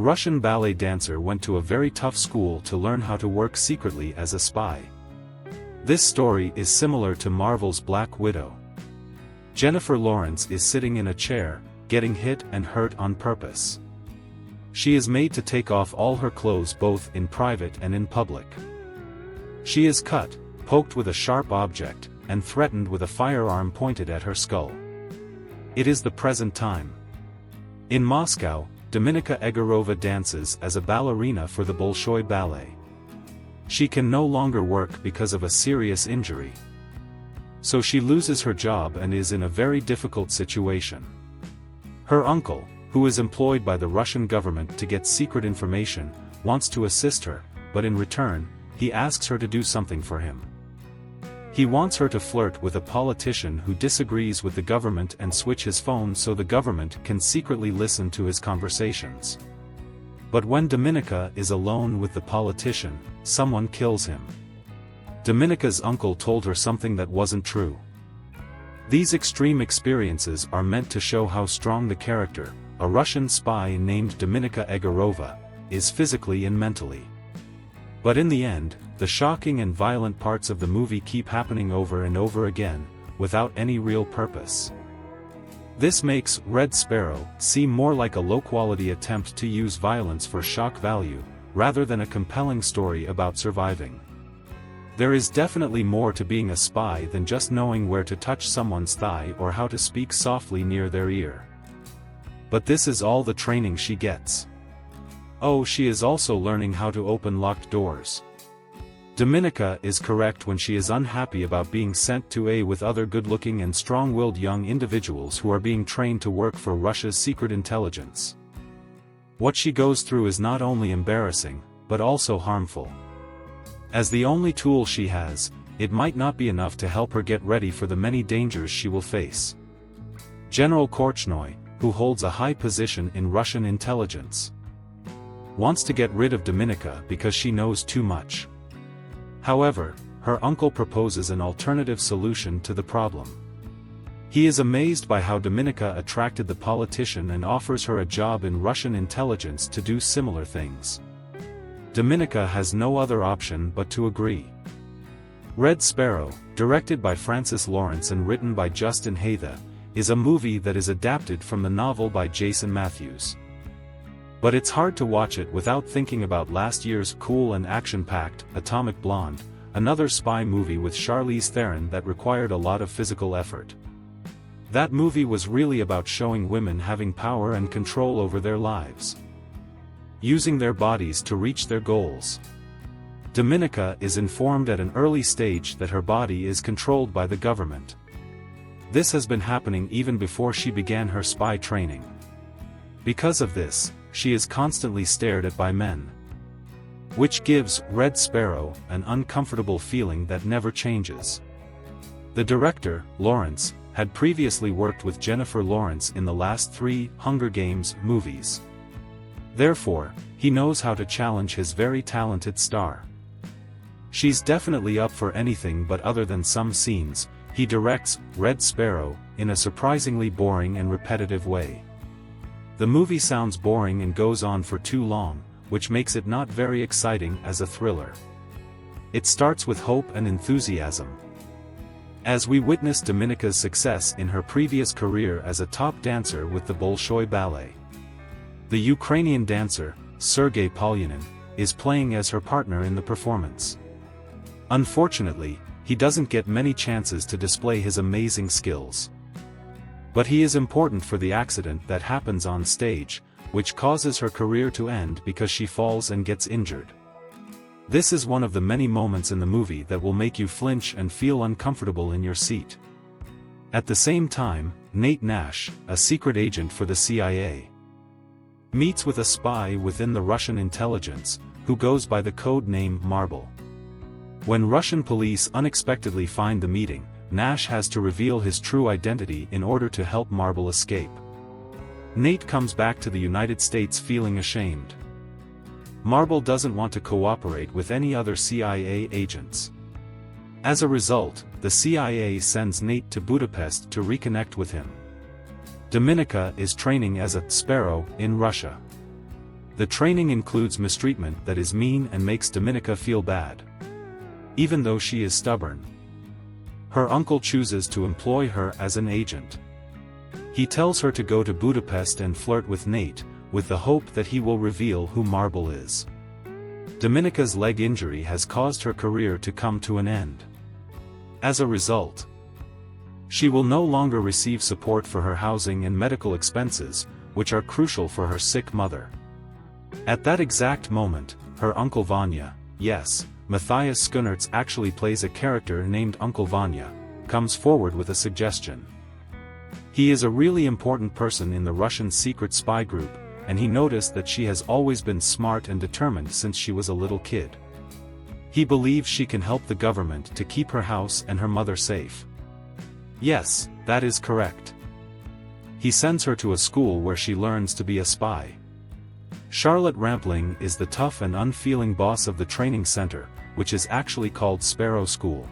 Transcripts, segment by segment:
Russian ballet dancer went to a very tough school to learn how to work secretly as a spy. This story is similar to Marvel's Black Widow. Jennifer Lawrence is sitting in a chair, getting hit and hurt on purpose. She is made to take off all her clothes both in private and in public. She is cut, poked with a sharp object, and threatened with a firearm pointed at her skull. It is the present time. In Moscow, Dominika Egorova dances as a ballerina for the Bolshoi Ballet. She can no longer work because of a serious injury. So she loses her job and is in a very difficult situation. Her uncle, who is employed by the Russian government to get secret information, wants to assist her, but in return, he asks her to do something for him. He wants her to flirt with a politician who disagrees with the government and switch his phone so the government can secretly listen to his conversations. But when Dominika is alone with the politician, someone kills him. Dominika's uncle told her something that wasn't true. These extreme experiences are meant to show how strong the character, a Russian spy named Dominika Egorova, is physically and mentally. But in the end, the shocking and violent parts of the movie keep happening over and over again, without any real purpose. This makes Red Sparrow seem more like a low-quality attempt to use violence for shock value, rather than a compelling story about surviving. There is definitely more to being a spy than just knowing where to touch someone's thigh or how to speak softly near their ear. But this is all the training she gets. Oh, she is also learning how to open locked doors. Dominika is correct when she is unhappy about being sent to A with other good-looking and strong-willed young individuals who are being trained to work for Russia's secret intelligence. What she goes through is not only embarrassing, but also harmful. As the only tool she has, it might not be enough to help her get ready for the many dangers she will face. General Korchnoi, who holds a high position in Russian intelligence, wants to get rid of Dominika because she knows too much. However, her uncle proposes an alternative solution to the problem. He is amazed by how Dominika attracted the politician and offers her a job in Russian intelligence to do similar things. Dominika has no other option but to agree. Red Sparrow, directed by Francis Lawrence and written by Justin Haythe, is a movie that is adapted from the novel by Jason Matthews. But it's hard to watch it without thinking about last year's cool and action-packed Atomic Blonde, another spy movie with Charlize Theron that required a lot of physical effort. That movie was really about showing women having power and control over their lives, using their bodies to reach their goals. Dominika is informed at an early stage that her body is controlled by the government. This has been happening even before she began her spy training. Because of this, she is constantly stared at by men, which gives Red Sparrow an uncomfortable feeling that never changes. The director, Lawrence, had previously worked with Jennifer Lawrence in the last 3 Hunger Games movies. Therefore, he knows how to challenge his very talented star. She's definitely up for anything, but other than some scenes, he directs Red Sparrow in a surprisingly boring and repetitive way. The movie sounds boring and goes on for too long, which makes it not very exciting as a thriller. It starts with hope and enthusiasm, as we witness Dominika's success in her previous career as a top dancer with the Bolshoi Ballet. The Ukrainian dancer, Sergei Polyanin, is playing as her partner in the performance. Unfortunately, he doesn't get many chances to display his amazing skills. But he is important for the accident that happens on stage, which causes her career to end because she falls and gets injured. This is one of the many moments in the movie that will make you flinch and feel uncomfortable in your seat. At the same time, Nate Nash, a secret agent for the CIA, meets with a spy within the Russian intelligence, who goes by the code name Marble. When Russian police unexpectedly find the meeting, Nash has to reveal his true identity in order to help Marble escape. Nate comes back to the United States feeling ashamed. Marble doesn't want to cooperate with any other CIA agents. As a result, the CIA sends Nate to Budapest to reconnect with him. Dominika is training as a sparrow in Russia. The training includes mistreatment that is mean and makes Dominika feel bad. Even though she is stubborn, her uncle chooses to employ her as an agent. He tells her to go to Budapest and flirt with Nate, with the hope that he will reveal who Marble is. Dominika's leg injury has caused her career to come to an end. As a result, she will no longer receive support for her housing and medical expenses, which are crucial for her sick mother. At that exact moment, her Uncle Vanya, yes, Matthias Schoenaerts actually plays a character named Uncle Vanya, comes forward with a suggestion. He is a really important person in the Russian secret spy group, and he noticed that she has always been smart and determined since she was a little kid. He believes she can help the government to keep her house and her mother safe. Yes, that is correct. He sends her to a school where she learns to be a spy. Charlotte Rampling is the tough and unfeeling boss of the training center, which is actually called Sparrow School.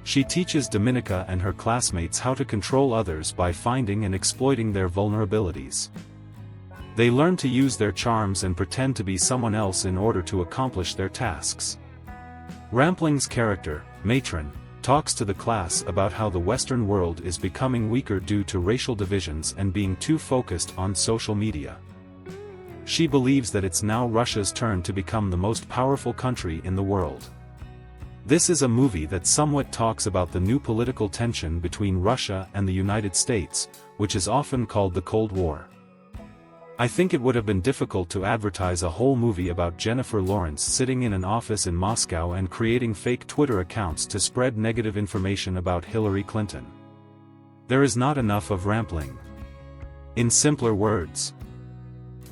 She teaches Dominika and her classmates how to control others by finding and exploiting their vulnerabilities. They learn to use their charms and pretend to be someone else in order to accomplish their tasks. Rampling's character, Matron, talks to the class about how the Western world is becoming weaker due to racial divisions and being too focused on social media. She believes that it's now Russia's turn to become the most powerful country in the world. This is a movie that somewhat talks about the new political tension between Russia and the United States, which is often called the Cold War. I think it would have been difficult to advertise a whole movie about Jennifer Lawrence sitting in an office in Moscow and creating fake Twitter accounts to spread negative information about Hillary Clinton. There is not enough of Rampling. In simpler words,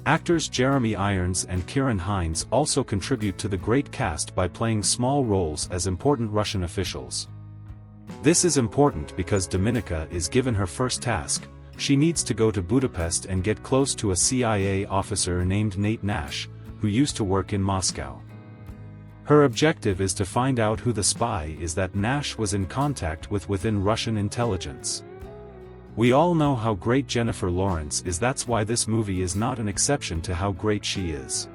actors Jeremy Irons and Kieran Hines also contribute to the great cast by playing small roles as important Russian officials. This is important because Dominika is given her first task. She needs to go to Budapest and get close to a CIA officer named Nate Nash, who used to work in Moscow. Her objective is to find out who the spy is that Nash was in contact with within Russian intelligence. We all know how great Jennifer Lawrence is, that's why this movie is not an exception to how great she is.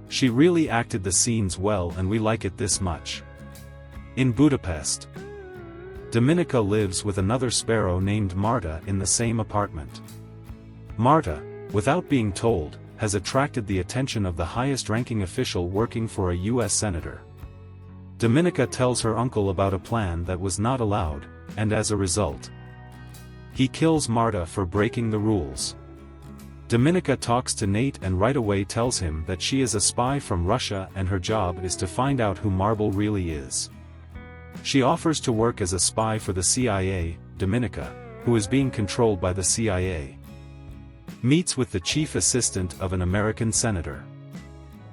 She really acted the scenes well and we like it this much. In Budapest, Dominika lives with another sparrow named Marta in the same apartment. Marta, without being told, has attracted the attention of the highest-ranking official working for a US senator. Dominika tells her uncle about a plan that was not allowed, and as a result, he kills Marta for breaking the rules. Dominika talks to Nate and right away tells him that she is a spy from Russia and her job is to find out who Marble really is. She offers to work as a spy for the CIA. Dominika, who is being controlled by the CIA, meets with the chief assistant of an American senator.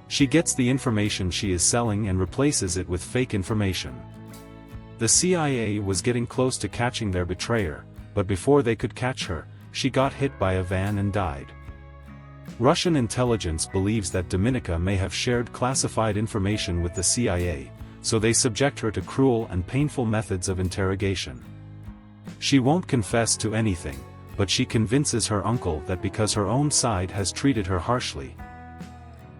She gets the information she is selling and replaces it with fake information. The CIA was getting close to catching their betrayer, but before they could catch her, she got hit by a van and died. Russian intelligence believes that Dominika may have shared classified information with the CIA, so they subject her to cruel and painful methods of interrogation. She won't confess to anything, but she convinces her uncle that because her own side has treated her harshly,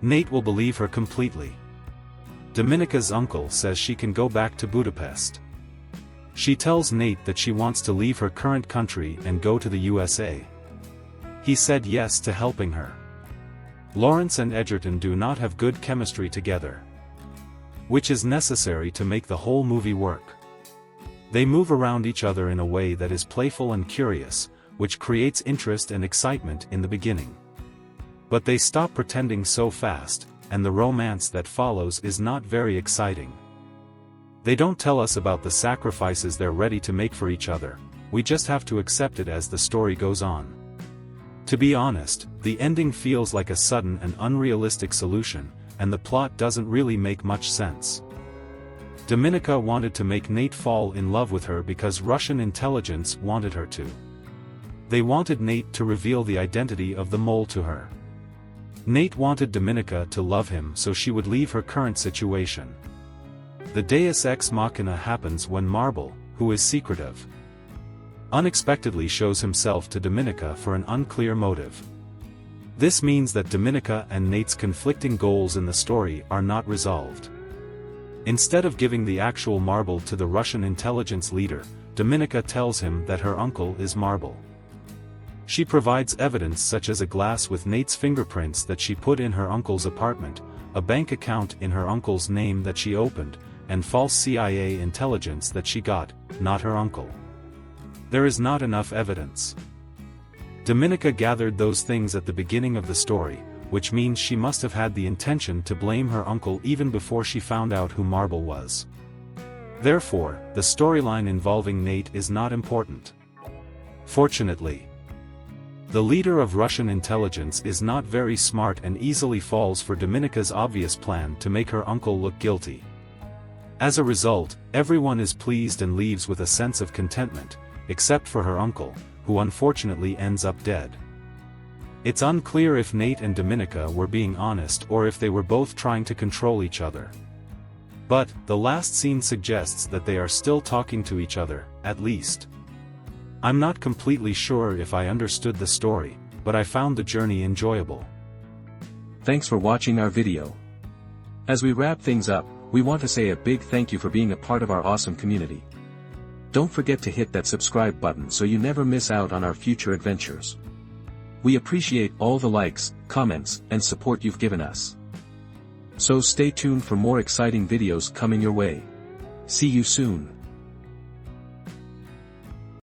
Nate will believe her completely. Dominika's uncle says she can go back to Budapest. She tells Nate that she wants to leave her current country and go to the USA. He said yes to helping her. Lawrence and Edgerton do not have good chemistry together, which is necessary to make the whole movie work. They move around each other in a way that is playful and curious, which creates interest and excitement in the beginning. But they stop pretending so fast, and the romance that follows is not very exciting. They don't tell us about the sacrifices they're ready to make for each other, we just have to accept it as the story goes on. To be honest, the ending feels like a sudden and unrealistic solution, and the plot doesn't really make much sense. Dominika wanted to make Nate fall in love with her because Russian intelligence wanted her to. They wanted Nate to reveal the identity of the mole to her. Nate wanted Dominika to love him so she would leave her current situation. The Deus Ex Machina happens when Marble, who is secretive, unexpectedly shows himself to Dominika for an unclear motive. This means that Dominica and Nate's conflicting goals in the story are not resolved. Instead of giving the actual marble to the Russian intelligence leader, Dominica tells him that her uncle is Marble. She provides evidence such as a glass with Nate's fingerprints that she put in her uncle's apartment, a bank account in her uncle's name that she opened, and false CIA intelligence that she got, not her uncle. There is not enough evidence. Dominica gathered those things at the beginning of the story, which means she must have had the intention to blame her uncle even before she found out who Marble was. Therefore, the storyline involving Nate is not important. Fortunately, the leader of Russian intelligence is not very smart and easily falls for Dominica's obvious plan to make her uncle look guilty. As a result, everyone is pleased and leaves with a sense of contentment, except for her uncle, who unfortunately ends up dead. It's unclear if Nate and Dominica were being honest or if they were both trying to control each other. But, the last scene suggests that they are still talking to each other, at least. I'm not completely sure if I understood the story, but I found the journey enjoyable. Thanks for watching our video. As we wrap things up, we want to say a big thank you for being a part of our awesome community. Don't forget to hit that subscribe button so you never miss out on our future adventures. We appreciate all the likes, comments, and support you've given us. So stay tuned for more exciting videos coming your way. See you soon.